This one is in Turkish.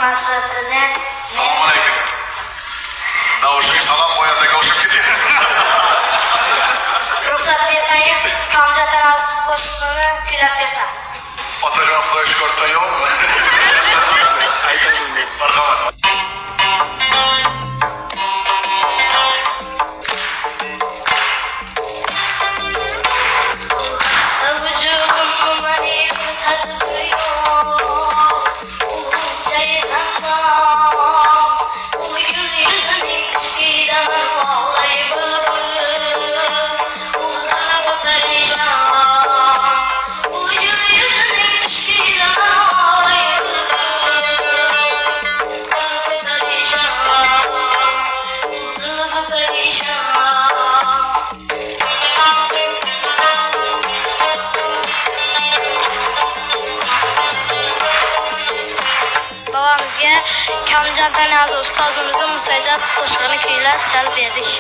hurmatli prezident. Assalomu alaykum. Davuşuq salam boyanda qo'shib ketdi. Ruxsat bersangiz, Kamja tanazzul qo'shiqni kuylab bersam. Otajon Xudoy shukrdan yo'qmi? Marhamat. Babamızga Kamjon Tanazzul ustozimizning Musayzat qo'shig'ini kuylab chalib berdik.